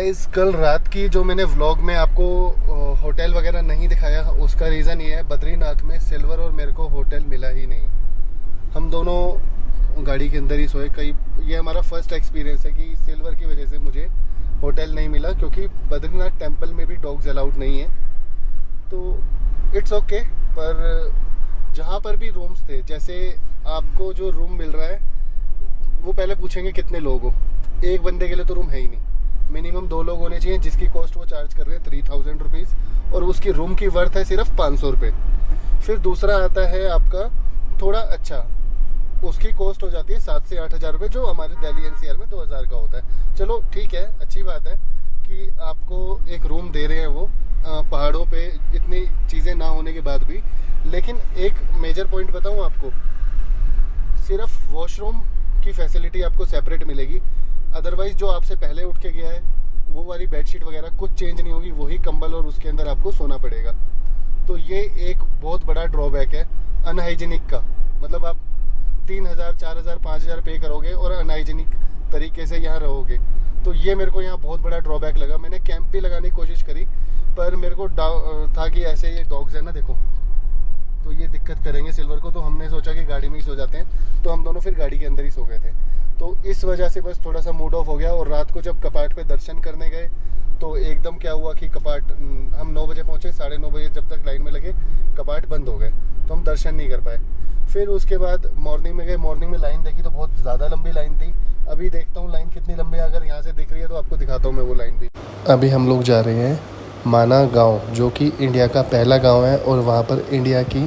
Guys कल रात की जो मैंने व्लॉग में आपको होटल वगैरह नहीं दिखाया, उसका रीज़न ये है, बद्रीनाथ में सिल्वर और मेरे को होटल मिला ही नहीं। हम दोनों गाड़ी के अंदर ही सोए। ये हमारा फर्स्ट एक्सपीरियंस है कि सिल्वर की वजह से मुझे होटल नहीं मिला, क्योंकि बद्रीनाथ टेंपल में भी डॉग्स अलाउड नहीं है। तो इट्स ओके। पर जहाँ पर भी रूम्स थे, जैसे आपको जो रूम मिल रहा है वो पहले पूछेंगे कितने लोग हो। एक बंदे के लिए तो रूम है ही नहीं, मिनिमम 2 लोग होने चाहिए, जिसकी कॉस्ट वो चार्ज कर रहे हैं 3000 रुपीज़, और उसकी रूम की वर्थ है सिर्फ 500 रुपये। फिर दूसरा आता है आपका थोड़ा अच्छा, उसकी कॉस्ट हो जाती है 7 से 8 हज़ार रुपये, जो हमारे दिल्ली एनसीआर में 2000 का होता है। चलो ठीक है, अच्छी बात है कि आपको एक रूम दे रहे हैं वो पहाड़ों पे इतनी चीज़ें ना होने के बाद भी। लेकिन एक मेजर पॉइंट बताऊँ आपको, सिर्फ वॉशरूम की फैसिलिटी आपको सेपरेट मिलेगी। अदरवाइज़ जो आपसे पहले उठ के गया है वो वाली बेडशीट वगैरह कुछ चेंज नहीं होगी, वही कंबल और उसके अंदर आपको सोना पड़ेगा। तो ये एक बहुत बड़ा ड्रॉबैक है अनहाइजीनिक का। मतलब आप 3000, 4000, 5000 पे करोगे और अनहाइजीनिक तरीके से यहाँ रहोगे। तो ये मेरे को यहाँ बहुत बड़ा ड्रॉबैक लगा। मैंने कैंप भी लगाने की कोशिश करी, पर मेरे को था कि ऐसे ये डॉग्स है ना, देखो, तो ये दिक्कत करेंगे सिल्वर को। तो हमने सोचा कि गाड़ी में ही सो जाते हैं, तो हम दोनों फिर गाड़ी के अंदर ही सो गए थे। तो इस वजह से बस थोड़ा सा मूड ऑफ हो गया। और रात को जब कपाट पे दर्शन करने गए तो एकदम क्या हुआ कि कपाट, हम 9 बजे पहुँचे, 9:30 बजे जब तक लाइन में लगे कपाट बंद हो गए, तो हम दर्शन नहीं कर पाए। फिर उसके बाद मॉर्निंग में गए, मॉर्निंग में लाइन देखी तो बहुत ज़्यादा लंबी लाइन थी। अभी देखता हूँ लाइन कितनी लंबी है, अगर यहाँ से दिख रही है तो आपको दिखाता हूँ मैं वो लाइन भी। अभी हम लोग जा रहे हैं माना गाँव, जो कि इंडिया का पहला गाँव है, और वहाँ पर इंडिया की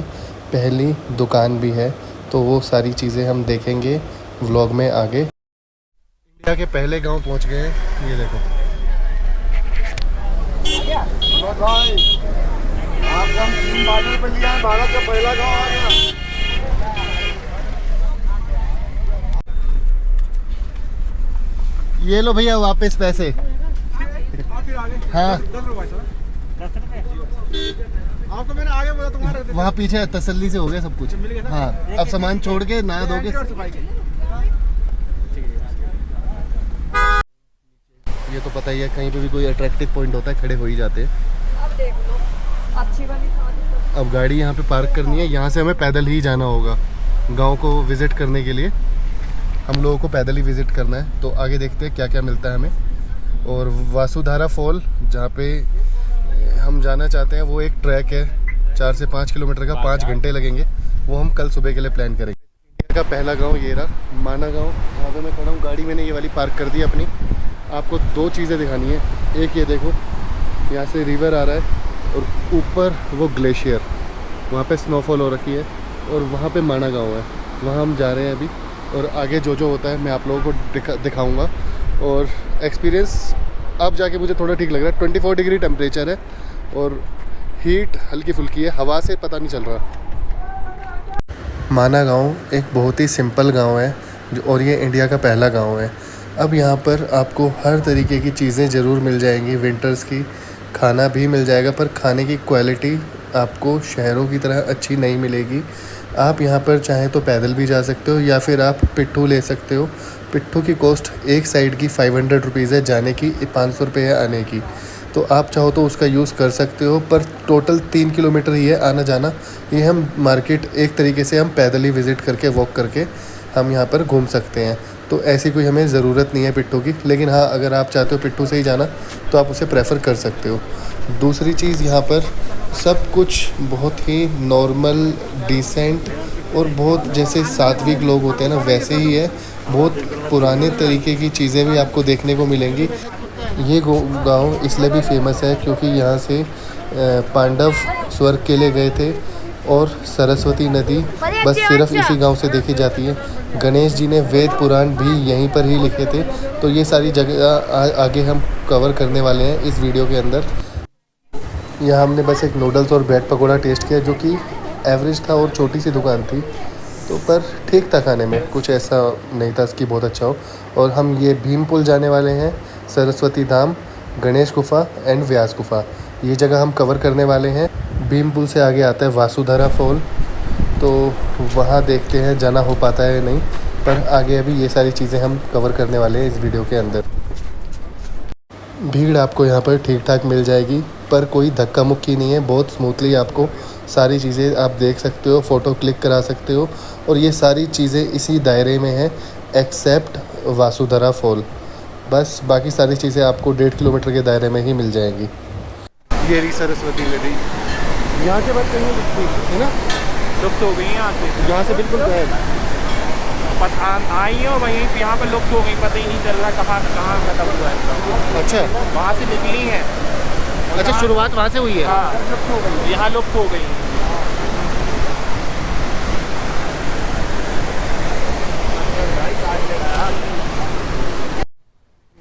पहली दुकान भी है। तो वो सारी चीज़ें हम देखेंगे व्लॉग में आगे। इंडिया के पहले गांव पहुंच गए हैं, ये देखो। भाई आप हम 3 बार्डर पे लिया है, भारत का पहला गांव आ गया। ये लो भैया वापस पैसे। हाँ आपको मैंने आगे बोला तुम्हारे वहाँ पीछे तसल्ली से हो गया सब कुछ। हाँ अब सामान छोड़ के नहा दोगे। ये तो पता ही है, कहीं पे भी कोई अट्रैक्टिव पॉइंट होता है खड़े हो ही जाते हैं। अब देख लो अच्छी वाली खानी। अब गाड़ी यहाँ पे पार्क करनी है, यहाँ से हमें पैदल ही जाना होगा गांव को विज़िट करने के लिए। हम लोगों को पैदल ही विज़िट करना है। तो आगे देखते हैं क्या क्या मिलता है हमें। और वासुधारा फॉल जहाँ पे हम जाना चाहते हैं, वो एक ट्रैक है 4 से 5 किलोमीटर का, 5 घंटे लगेंगे। वो हम कल सुबह के लिए प्लान करेंगे। इंडिया का पहला गाँव ये रहा, माना गाँव। यहाँ पे मैं खड़ा हूँ, गाड़ी मैंने ये वाली पार्क कर दी अपनी। आपको 2 चीज़ें दिखानी है। एक ये देखो, यहाँ से रिवर आ रहा है, और ऊपर वो ग्लेशियर, वहाँ पे स्नोफॉल हो रखी है, और वहाँ पे माना गाँव है। वहाँ हम जा रहे हैं अभी, और आगे जो जो होता है मैं आप लोगों को दिखाऊंगा। और एक्सपीरियंस अब जाके मुझे थोड़ा ठीक लग रहा है। 24 डिग्री टेम्परेचर है और हीट हल्की फुल्की है, हवा से पता नहीं चल रहा। माना गाँव एक बहुत ही सिंपल गाँव है, और ये इंडिया का पहला गाँव है। अब यहाँ पर आपको हर तरीके की चीज़ें ज़रूर मिल जाएंगी, विंटर्स की। खाना भी मिल जाएगा, पर खाने की क्वालिटी आपको शहरों की तरह अच्छी नहीं मिलेगी। आप यहाँ पर चाहें तो पैदल भी जा सकते हो, या फिर आप पिट्ठू ले सकते हो। पिट्ठू की कॉस्ट एक साइड की 500 रुपीज़ है, जाने की 500 रुपये है आने की। तो आप चाहो तो उसका यूज़ कर सकते हो, पर टोटल 3 किलोमीटर ही है आना जाना। ये हम मार्केट एक तरीके से हम पैदल ही विज़िट करके, वॉक करके हम यहाँ पर घूम सकते हैं। तो ऐसी कोई हमें ज़रूरत नहीं है पिट्ठू की। लेकिन हाँ, अगर आप चाहते हो पिट्ठू से ही जाना तो आप उसे प्रेफर कर सकते हो। दूसरी चीज़, यहाँ पर सब कुछ बहुत ही नॉर्मल, डिसेंट, और बहुत जैसे सात्विक लोग होते हैं ना, वैसे ही है। बहुत पुराने तरीके की चीज़ें भी आपको देखने को मिलेंगी। ये गांव इसलिए भी फेमस है क्योंकि यहाँ से पांडव स्वर्ग के लिए गए थे, और सरस्वती नदी बस सिर्फ इसी गांव से देखी जाती है। गणेश जी ने वेद पुराण भी यहीं पर ही लिखे थे। तो ये सारी जगह आगे हम कवर करने वाले हैं इस वीडियो के अंदर। यहाँ हमने बस एक नूडल्स और ब्रेड पकौड़ा टेस्ट किया, जो कि एवरेज था और छोटी सी दुकान थी, तो पर ठीक था खाने में, कुछ ऐसा नहीं था कि बहुत अच्छा हो। और हम ये भीम पुल जाने वाले हैं, सरस्वती धाम, गणेश गुफा एंड व्यास गुफा, ये जगह हम कवर करने वाले हैं। भीम पुल से आगे आता है वासुधारा फॉल, तो वहाँ देखते हैं जाना हो पाता है या नहीं, पर आगे अभी ये सारी चीज़ें हम कवर करने वाले हैं इस वीडियो के अंदर। भीड़ आपको यहाँ पर ठीक ठाक मिल जाएगी, पर कोई धक्का मुक्की नहीं है। बहुत स्मूथली आपको सारी चीज़ें आप देख सकते हो, फ़ोटो क्लिक करा सकते हो, और ये सारी चीज़ें इसी दायरे में है एक्सेप्ट वासुधरा फॉल। बस बाकी सारी चीज़ें आपको 1.5 किलोमीटर के दायरे में ही मिल जाएंगी। ये रही सरस्वती नदी, यहाँ के बाद कहीं दिखती है ना, लुप्त हो गई यहाँ से बिल्कुल गायब। आई है और वहीं यहाँ पर लुप्त हो गई, पता ही नहीं चल रहा कहाँ खत्म हुआ है। अच्छा, वहाँ से निकली है। अच्छा, शुरुआत वहाँ से हुई है। हाँ, लुप्त हो गई, यहाँ लुप्त हो गई।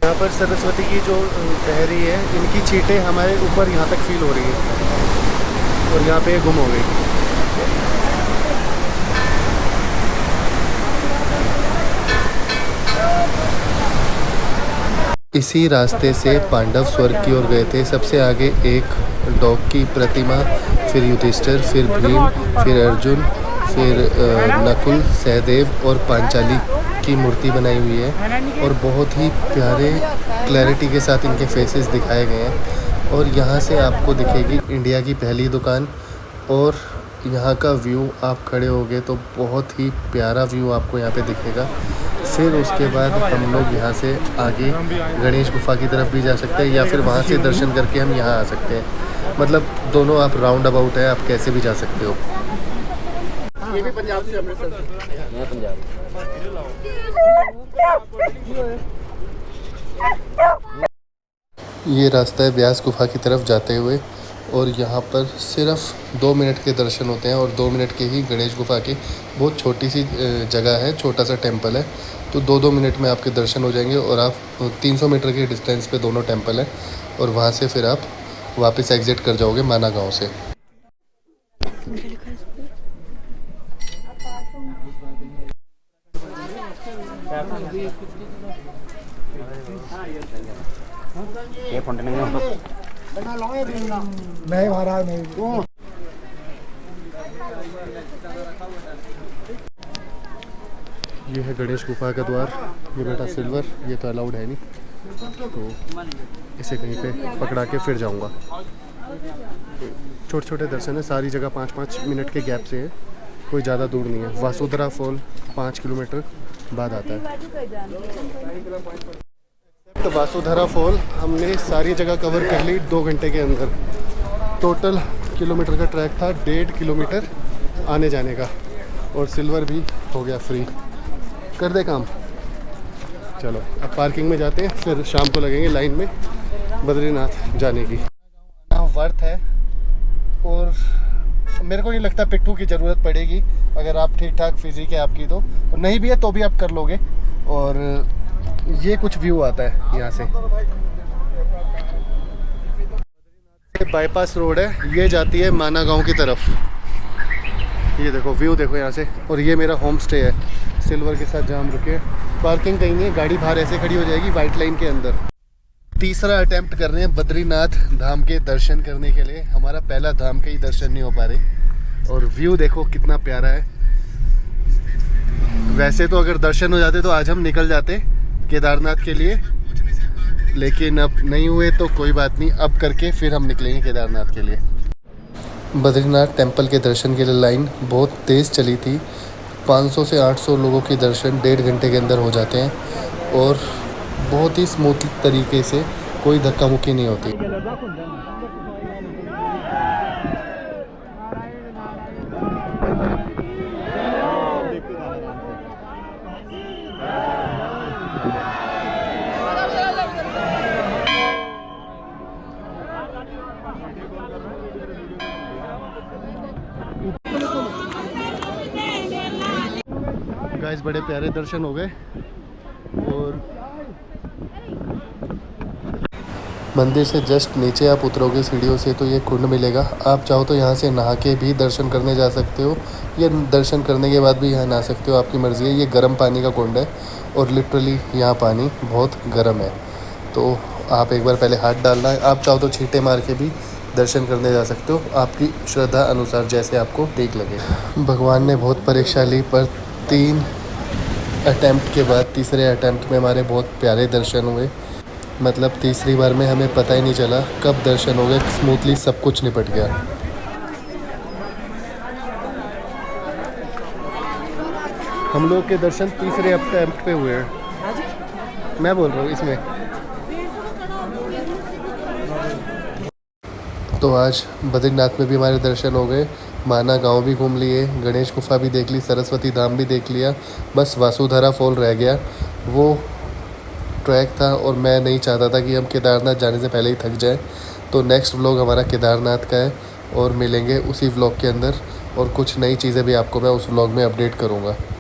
यहाँ पर सरस्वती की जो बह रही है, इनकी छींटें हमारे ऊपर यहाँ तक फील हो रही है, और यहाँ पे गुम हो गई। इसी रास्ते से पांडव स्वर्ग की ओर गए थे। सबसे आगे एक डॉग की प्रतिमा, फिर युधिष्ठिर, फिर भीम, फिर अर्जुन, फिर नकुल, सहदेव और पांचाली की मूर्ति बनाई हुई है, और बहुत ही प्यारे क्लैरिटी के साथ इनके फेसेस दिखाए गए हैं। और यहाँ से आपको दिखेगी इंडिया की पहली दुकान, और यहाँ का व्यू आप खड़े होगे तो बहुत ही प्यारा व्यू आपको यहाँ पे दिखेगा। फिर उसके बाद हम लोग यहाँ से आगे गणेश गुफा की तरफ भी जा सकते हैं, या फिर वहाँ से दर्शन करके हम यहाँ आ सकते हैं। मतलब दोनों आप राउंड अबाउट है, आप कैसे भी जा सकते हो। ये भी पंजाब से, अमृतसर से। मैं पंजाब। ये रास्ता है व्यास गुफा की तरफ जाते हुए, और यहाँ पर सिर्फ 2 मिनट के दर्शन होते हैं, और 2 मिनट के ही गणेश गुफा की बहुत छोटी सी जगह है, छोटा सा टेंपल है, तो 2-2 मिनट में आपके दर्शन हो जाएंगे। और आप 300 मीटर के डिस्टेंस पे दोनों टेंपल हैं, और वहाँ से फिर आप वापस एग्ज़िट कर जाओगे माना गाँव से। ये फोन नहीं नहीं महाराज नहीं। ये है गणेश गुफा का द्वार। ये बेटा सिल्वर, ये तो अलाउड है नहीं, तो इसे कहीं पे पकड़ा के फिर जाऊंगा। छोटे छोटे दर्शन है, सारी जगह 5-5 मिनट के गैप से है, कोई ज़्यादा दूर नहीं है। वासुधरा फॉल 5 किलोमीटर बाद आता है। तो वासुधरा फॉल हमने सारी जगह कवर कर ली 2 घंटे के अंदर। टोटल किलोमीटर का ट्रैक था 1.5 किलोमीटर आने जाने का, और सिल्वर भी हो गया फ्री। कर दे काम। चलो अब पार्किंग में जाते हैं, फिर शाम को लगेंगे लाइन में बद्रीनाथ जाने की। वर्थ है, और मेरे को नहीं लगता पिट्ठू की ज़रूरत पड़ेगी अगर आप ठीक ठाक फिजिक है आपकी, तो और नहीं भी है तो भी आप कर लोगे। और ये कुछ व्यू आता है यहाँ से, बाईपास रोड है, ये जाती है माना गांव की तरफ। ये देखो व्यू देखो यहाँ से, और ये मेरा होम स्टे है सिल्वर के साथ जहाँ हम रुके। पार्किंग कहीं नहीं है, गाड़ी बाहर ऐसे खड़ी हो जाएगी वाइट लाइन के अंदर। तीसरा अटेम्प्ट कर रहे हैं बद्रीनाथ धाम के दर्शन करने के लिए। हमारा पहला धाम के ही दर्शन नहीं हो पा रहे, और व्यू देखो कितना प्यारा है। वैसे तो अगर दर्शन हो जाते तो आज हम निकल जाते केदारनाथ के लिए, लेकिन अब नहीं हुए तो कोई बात नहीं, अब करके फिर हम निकलेंगे केदारनाथ के लिए। बद्रीनाथ टेंपल के दर्शन के लिए लाइन बहुत तेज़ चली थी। 500 से 800 लोगों के दर्शन 1.5 घंटे के अंदर हो जाते हैं, और बहुत ही स्मूथ तरीके से, कोई धक्का मुक्की नहीं होती। गाइस बड़े प्यारे दर्शन हो गए, और मंदिर से जस्ट नीचे आप उतरोगे सीढ़ियों से तो ये कुंड मिलेगा। आप चाहो तो यहाँ से नहा के भी दर्शन करने जा सकते हो, या दर्शन करने के बाद भी यहाँ नहा सकते हो, आपकी मर्ज़ी है। ये गर्म पानी का कुंड है, और लिटरली यहाँ पानी बहुत गर्म है, तो आप एक बार पहले हाथ डालना है। आप चाहो तो छींटे मार के भी दर्शन करने जा सकते हो, आपकी श्रद्धा अनुसार जैसे आपको ठीक लगे। भगवान ने बहुत परीक्षा ली, पर 3 अटैम्प्ट के बाद तीसरे अटैम्प्ट में हमारे बहुत प्यारे दर्शन हुए। मतलब तीसरी बार में हमें पता ही नहीं चला कब दर्शन हो गए, स्मूथली सब कुछ निपट गया। हम लोग के दर्शन तीसरे अटेम्प्ट पे हुए हैं, मैं बोल रहा हूँ इसमें। तो आज बद्रीनाथ में भी हमारे दर्शन हो गए, माना गांव भी घूम लिए, गणेश गुफा भी देख ली, सरस्वती धाम भी देख लिया, बस वासुधारा फॉल रह गया। वो ट्रैक था और मैं नहीं चाहता था कि हम केदारनाथ जाने से पहले ही थक जाए। तो नेक्स्ट व्लॉग हमारा केदारनाथ का है और मिलेंगे उसी व्लॉग के अंदर, और कुछ नई चीज़ें भी आपको मैं उस व्लॉग में अपडेट करूँगा।